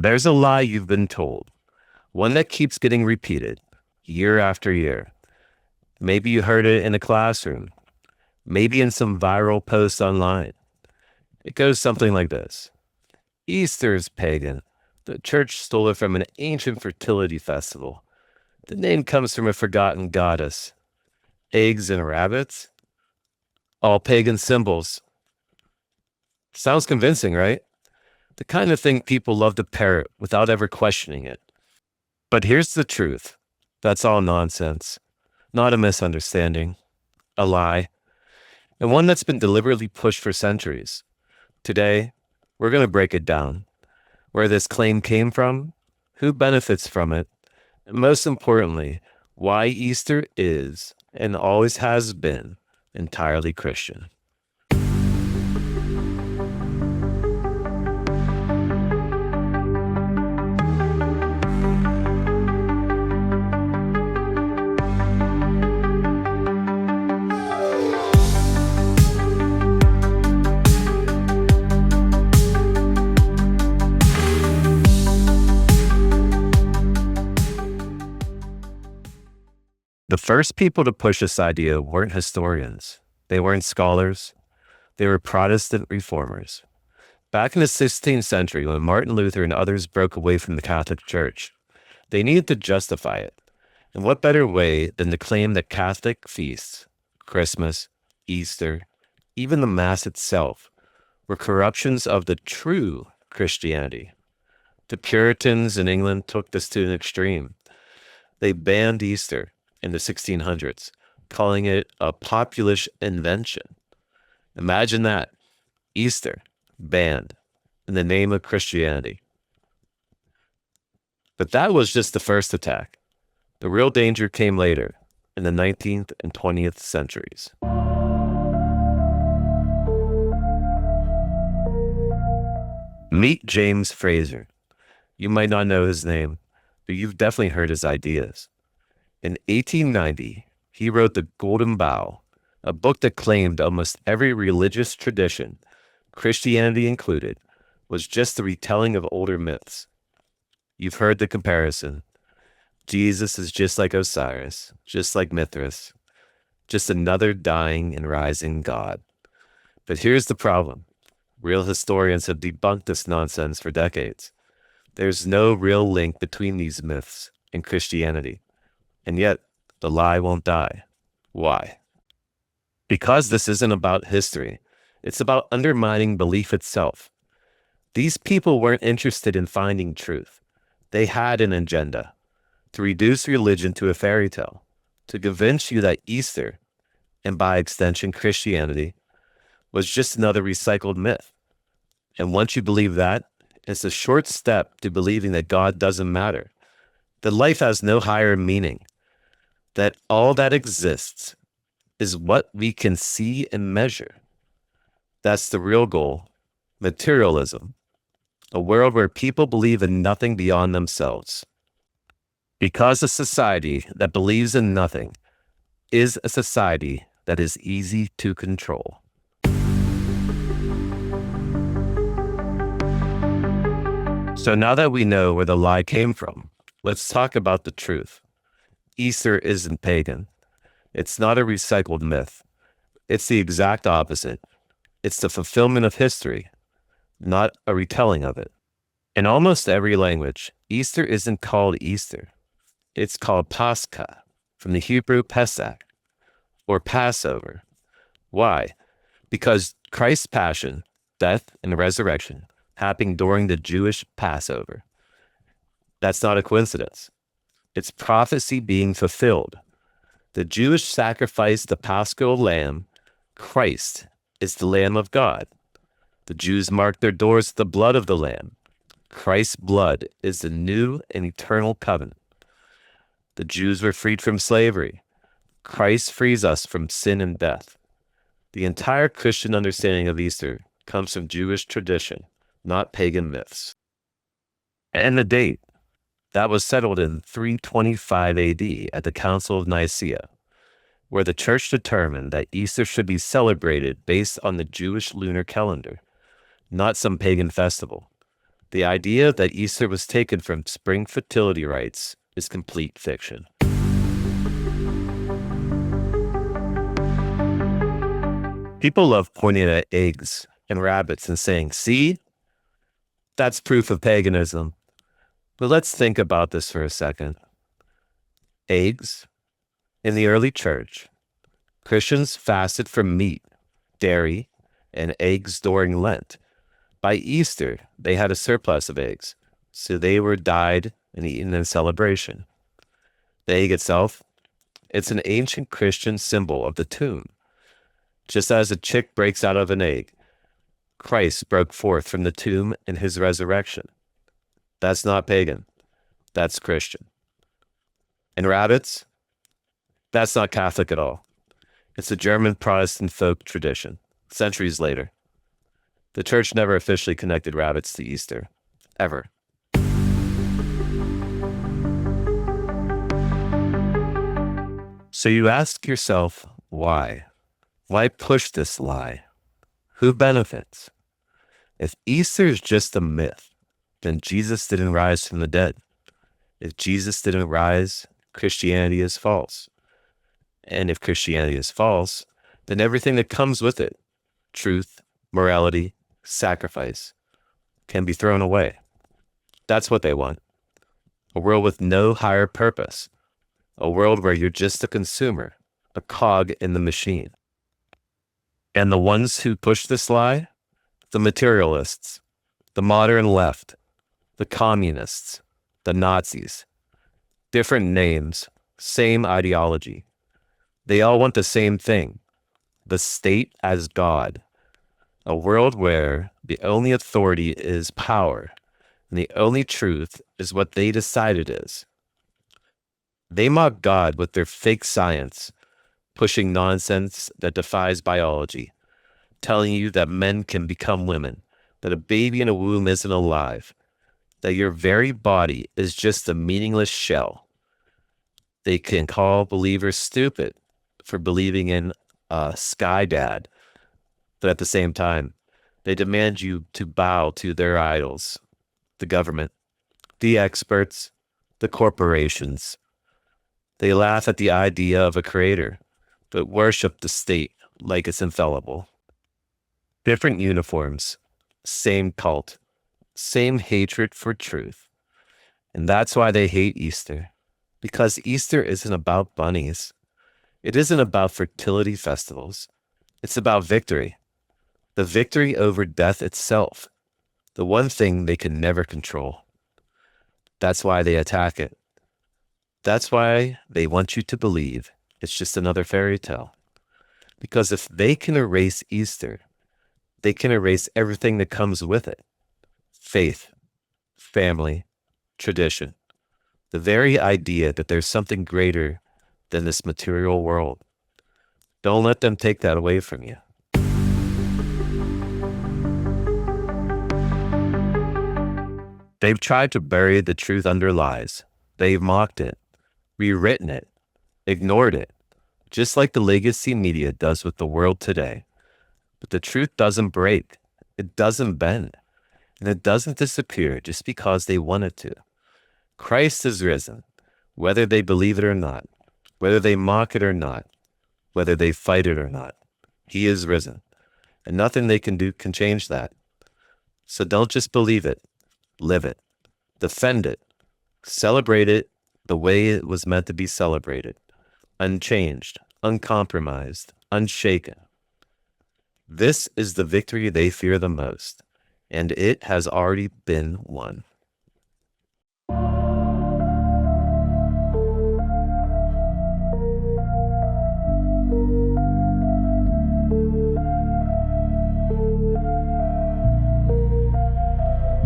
There's a lie you've been told, one that keeps getting repeated year after year. Maybe you heard it in a classroom, maybe in some viral post online. It goes something like this. Easter is pagan. The church stole it from an ancient fertility festival. The name comes from a forgotten goddess. Eggs and rabbits? All pagan symbols. Sounds convincing, right? The kind of thing people love to parrot without ever questioning it. But here's the truth. That's all nonsense. Not a misunderstanding. A lie. And one that's been deliberately pushed for centuries. Today, we're going to break it down. Where this claim came from, who benefits from it, and most importantly, why Easter is and always has been entirely Christian. The first people to push this idea weren't historians. They weren't scholars. They were Protestant reformers. Back in the 16th century, when Martin Luther and others broke away from the Catholic Church, they needed to justify it. And what better way than to claim that Catholic feasts, Christmas, Easter, even the Mass itself, were corruptions of the true Christianity. The Puritans in England took this to an extreme. They banned Easter in the 1600s, calling it a populist invention. Imagine that. Easter, banned, in the name of Christianity. But that was just the first attack. The real danger came later, in the 19th and 20th centuries. Meet James Frazer. You might not know his name, but you've definitely heard his ideas. In 1890, he wrote The Golden Bough, a book that claimed almost every religious tradition, Christianity included, was just the retelling of older myths. You've heard the comparison. Jesus is just like Osiris, just like Mithras, just another dying and rising god. But here's the problem. Real historians have debunked this nonsense for decades. There's no real link between these myths and Christianity. And yet, the lie won't die. Why? Because this isn't about history. It's about undermining belief itself. These people weren't interested in finding truth. They had an agenda to reduce religion to a fairy tale, to convince you that Easter, and by extension Christianity, was just another recycled myth. And once you believe that, it's a short step to believing that God doesn't matter, that life has no higher meaning, that all that exists is what we can see and measure. That's the real goal, materialism, a world where people believe in nothing beyond themselves. Because a society that believes in nothing is a society that is easy to control. So now that we know where the lie came from, let's talk about the truth. Easter isn't pagan. It's not a recycled myth. It's the exact opposite. It's the fulfillment of history, not a retelling of it. In almost every language, Easter isn't called Easter. It's called Pascha, from the Hebrew Pesach, or Passover. Why? Because Christ's passion, death, and resurrection happened during the Jewish Passover. That's not a coincidence. It's prophecy being fulfilled. The Jewish sacrificed the Paschal lamb. Christ is the Lamb of God. The Jews marked their doors with the blood of the Lamb. Christ's blood is the new and eternal covenant. The Jews were freed from slavery. Christ frees us from sin and death. The entire Christian understanding of Easter comes from Jewish tradition, not pagan myths. And the date. That was settled in 325 AD at the Council of Nicaea, where the church determined that Easter should be celebrated based on the Jewish lunar calendar, not some pagan festival. The idea that Easter was taken from spring fertility rites is complete fiction. People love pointing at eggs and rabbits and saying, see, that's proof of paganism. But let's think about this for a second. Eggs. In the early church, Christians fasted from meat, dairy, and eggs during Lent. By Easter, they had a surplus of eggs, so they were dyed and eaten in celebration. The egg itself, it's an ancient Christian symbol of the tomb. Just as a chick breaks out of an egg, Christ broke forth from the tomb in his resurrection. That's not pagan. That's Christian. And rabbits? That's not Catholic at all. It's a German Protestant folk tradition, centuries later. The church never officially connected rabbits to Easter, ever. So you ask yourself, why? Why push this lie? Who benefits? If Easter is just a myth, then Jesus didn't rise from the dead. If Jesus didn't rise, Christianity is false. And if Christianity is false, then everything that comes with it, truth, morality, sacrifice, can be thrown away. That's what they want. A world with no higher purpose. A world where you're just a consumer, a cog in the machine. And the ones who push this lie? The materialists, the modern left, the communists, the Nazis. Different names, same ideology. They all want the same thing, the state as God. A world where the only authority is power, and the only truth is what they decide it is. They mock God with their fake science, pushing nonsense that defies biology, telling you that men can become women, that a baby in a womb isn't alive, that your very body is just a meaningless shell. They can call believers stupid for believing in a sky dad, but at the same time, they demand you to bow to their idols, the government, the experts, the corporations. They laugh at the idea of a creator, but worship the state like it's infallible. Different uniforms, same cult, same hatred for truth. And that's why they hate Easter, because Easter isn't about bunnies. It isn't about fertility festivals. It's about victory. The victory over death itself, the one thing they can never control. That's why they attack it. That's why they want you to believe it's just another fairy tale. Because if they can erase Easter, they can erase everything that comes with it. Faith, family, tradition. The very idea that there's something greater than this material world. Don't let them take that away from you. They've tried to bury the truth under lies. They've mocked it, rewritten it, ignored it, just like the legacy media does with the world today. But the truth doesn't break. It doesn't bend. And it doesn't disappear just because they want it to. Christ is risen, whether they believe it or not, whether they mock it or not, whether they fight it or not. He is risen, and nothing they can do can change that. So don't just believe it, live it, defend it, celebrate it the way it was meant to be celebrated, unchanged, uncompromised, unshaken. This is the victory they fear the most, and it has already been won.